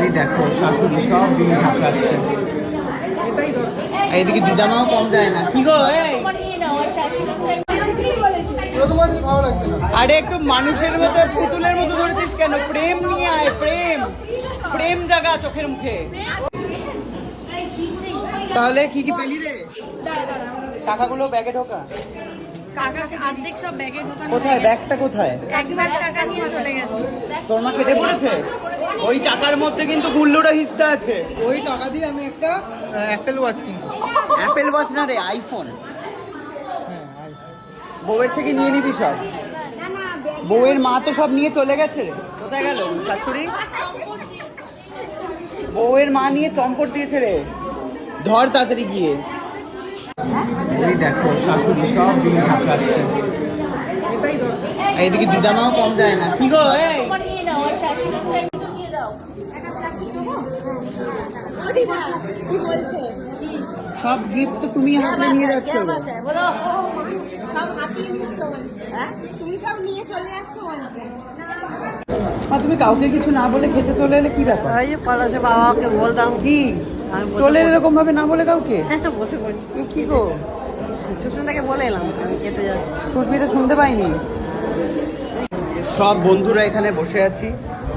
এই দেখো শাশুড়ি সব দিন ঝাঁকড়াচ্ছে। এইদিকে দিদামাও কম যায় না। কি গো আরে একটু মানুষের মতো পুতুলের মতো ধরেছিস কেন? প্রেম নিয়ে আয়, প্রেম প্রেম জাগা চোখের মুখে। তাহলে কি কি পেলি রে? টাকাগুলো ব্যাগে ঢোকা। কোথায় ব্যাগটা কোথায়? তোর মা কেটে পড়েছে? ওই টাকার মধ্যে কিন্তু গুল্লুটা হিস্সা আছে। ওই টাকা দিয়ে আমি একটা অ্যাপেল ওয়াচ কিনবো। অ্যাপেল ওয়াচ না রে, আইফোন। বউয়ের থেকে নিয়ে নিবি সব। বউয়ের মা তো সব নিয়ে চলে গেছে রে। কোথায় গেল শাশুড়ি? বউয়ের মা নিয়ে চম্পট দিয়েছে রে। ধর তাড়াতাড়ি গিয়ে। এই দেখো শাশুড়ি সব দিন ঝাঁকড়াচ্ছে। এইদিকে দিদামাও কম যায় না। কি গো সব গিফট তো তুমি হাতে নিয়ে যাচ্ছ। তুমি কাউকে কিছু না বলে খেতে চলে এলে কি ব্যাপার? বাবাকে বলতাম কি চলে এরকম ভাবে না বলে কাউকে? বসে পড়ি। কি গো সুস্মিতাকে বলে এলাম আমি খেতে যাচ্ছি। সুস্মিতা শুনতে পাইনি। সব বন্ধুরা এখানে বসে আছি,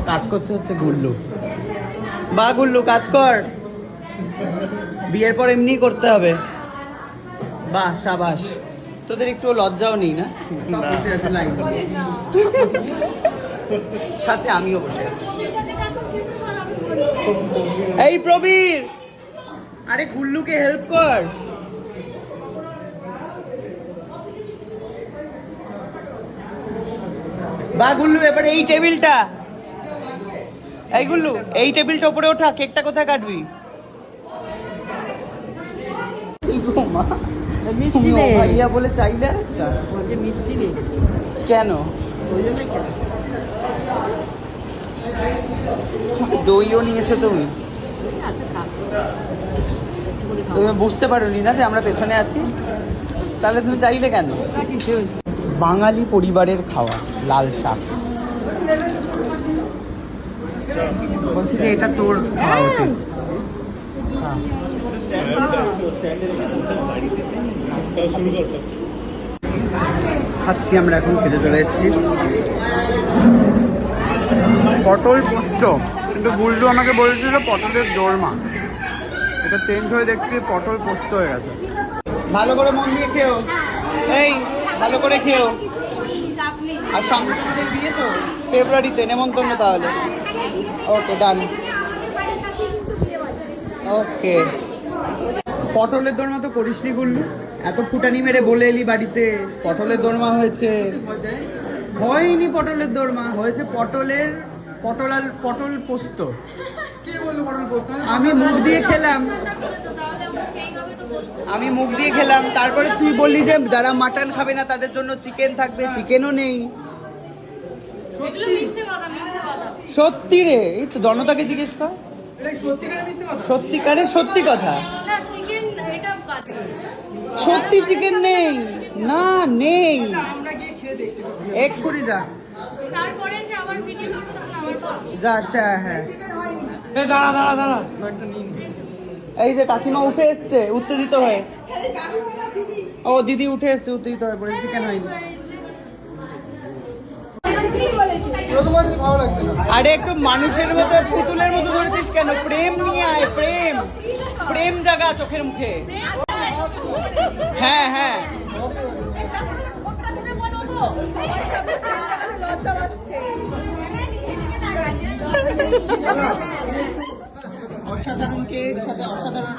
কাজ করতে হচ্ছে গুল্লু। বা গুল্লু কাজ কর, বিয়ের পর এমনি করতে হবে। বাহ সাবাস। তোদের একটু লজ্জাও নেই না? বসে আছে লাইন সাথে আমিও বসে আছি। এই প্রবীর, আরে গুল্লুকে হেল্প কর। বা গুল্লু এবার এই টেবিলটা, এই গুল্লু এই টেবিলটা উপরে ওঠা। কেকটা কোথায় কাটবি? ভাইয়া বলে চাইলে মিষ্টি নেই কেন? দইও নিয়েছো তুমি? তুমি বুঝতে পারোনি না যে আমরা পেছনে আছি? তাহলে তুমি চাইলে কেন? বাঙালি পরিবারের খাওয়া লাল শাক। বলছি যে এটা তোর খাওয়া উচিত। খাচ্ছি আমরা, এখন খেতে চলে এসেছি। পটল পোস্ত, কিন্তু গুল্লু আমাকে বলেছিল পটলের দোরমা। এটা চেঞ্জ হয়ে দেখছি পটল পোস্ত হয়ে গেছে। ভালো করে মন দিয়ে খেও, এই ভালো করে খেও। আর সামনে বিয়ে তো ফেব্রুয়ারিতে, নেমন্তন্ন তাহলে। ওকে ডান। ওকে। পটলের দোরমা তো করিসনি গুল্লু, এত ফুটানি মেরে বলে এলি বাড়িতে পটলের দোরমা হয়েছে। হয়নি পটলের দোরমা, হয়েছে পটল পোস্ত। আমি মুখ দিয়ে খেলাম, তারপরে তুই বললি যে যারা মাটন খাবে না তাদের জন্য চিকেন থাকবে। চিকেনও নেই। সত্যি রে, এই তো জনতাকে জিজ্ঞেস কর। সত্যিকারের সত্যি কথা, সত্যি চিকেন নেই। না নেই, এক্ষুনি যা যা। হ্যাঁ দাঁড়া। এই যে কাকিমা উঠে এসছে, উত্তেজিত হয়ে। ও দিদি উঠে এসছে, উত্তেজিত হয়ে পড়ে। চিকেন হয়নি। আরে একটু মানুষের মতো পুতুলের মতো ধরেছিস কেন? প্রেম নিয়ে আয়, প্রেম প্রেম জাগা চোখের মুখে। হ্যাঁ হ্যাঁ অসাধারণ কেক সাথে অসাধারণ